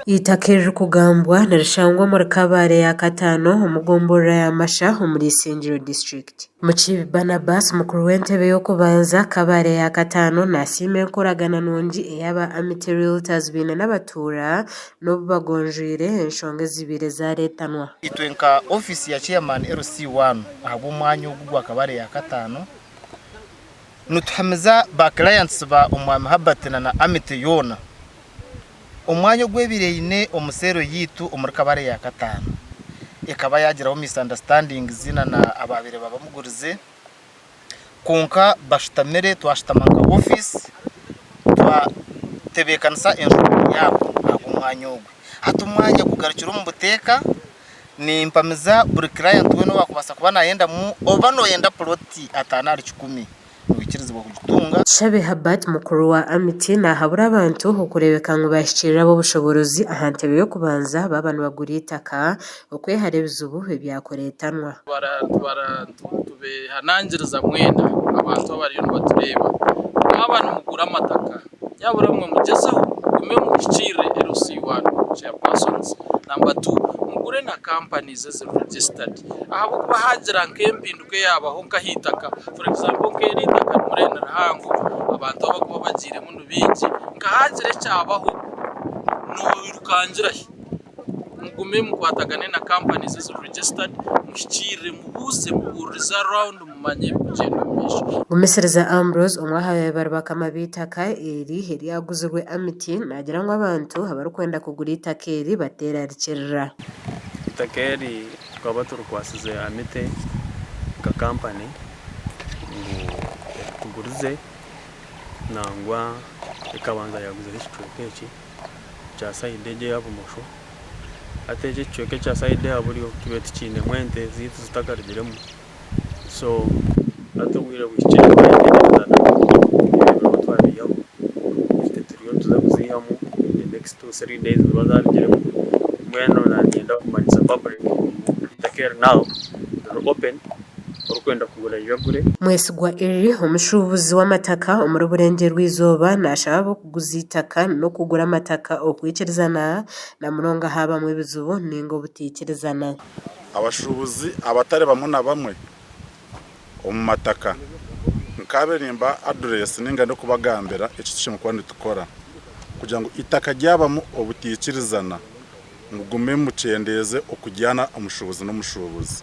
Itaka riri kugambwa nirishangwa muri Kabare ya Katano omugombora ya Masha omuri Isingiro district. Mukiibi Barnabas mukuru w'entebe y'okubanza Kabare ya Katano nasiima enkoragana nungi ey'aba Amity Realtors baine n'abatuura n'obu bagonjwire enshonga ezibire ezareetanwa. Itwe nka office ya chairman LC1 ahabw'omwanya ogu gwa Kabare ya Katano nituhamiza ba clients ba omwami Habat na Amity yoona omwanya ogwebireine omusero yitu omuri Kabare ya Katano ekaba yagiraho misunderstanding zina na ababire babamugurize konka bashutamire twashutamanga office twatebekanisa enshonga yabo omwanya ogwo hati omwanya gugarukira omu buteeka nimpamiza buri client we wakubasa kuba nayenda mu oba noyenda ploti atana ari 10 wikirizibwa kugitunga. Shabe Habat mukuru wa Amity nahabura abantu okurebeka ngo bashyikirira abo bushobozi aha ntebe yo kubanza babanu bagura itaka okwehara ebizibu ebyakoreetanwa. Tubehanangiriza mwena abantu abariyo nibatureba abantu mugura amataka yabura mwe mugezeho gume mukicire LC1 chairpersons. Number 2 mugure na companies as registered ahabo kuba hagira nk'empinduke yabaho nkahitaka for example nk'eritaka murena rahango abantu abakuba bagire muno bingi nkahagire cyabaho no irukangira mugume mukwatagane na companies as registered mushikire mubuze muguriza round mumanye kugenda misho. Umusereza Ambrose omwahaye barabaka mabitaka eri yaguzirwe Amity nagira ngo abantu abarukwenda kugura itaka eri batera rikirira. Itaka eri twaba turukwasize Amity ka company tugurize nangwa ikabanza yaguze ikicuke eki cya side je yabumusho ateje ikicuke cya side yaburiyo kibe tukine mwente zitu zitakarigiremo so atubwira wikire bayendana twabiyaho turiyo tuzakuziyamu the next 2-3 days bazarigiremo mweno nagenda kumanisa public take now they're open urukwenda kugura yagure. Mwesigwa eri omushubuzi w'amataka omuri Burengero rw'Izooba nashaba kuguza itaka no kugura amataka okwikirizana na muronga haba mu bizubu ningo butikirizana. Abashubuzi abatare bamwe na bamwe omu mataka nkaberimba address ninga no kubagambira ekyo mukwandi tukora kugira ngo itaka ryabamo obutikirizana mugume mucendeze okujyana omushubuzi n'omushubuzi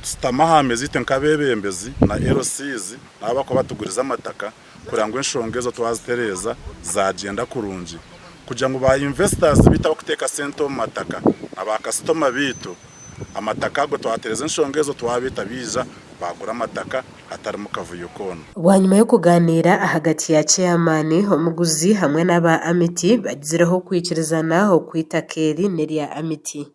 tutamahameze ite nkabebembezi na LCs nabako batuguriza amataka kurangwa enshongezo twazitereza zagenda kurungi kugira ngo ba investors bitaho kuteka sento mu mataka aba customer bitu amataka go twatereza enshongezo twabita biza bagura amataka atari mu kavuyo kono. Wanyuma yo kuganira hagati ya chairman omuguzi hamwe n'aba Amity bagizeho kwikirizana okwitaka eri nerya Amity.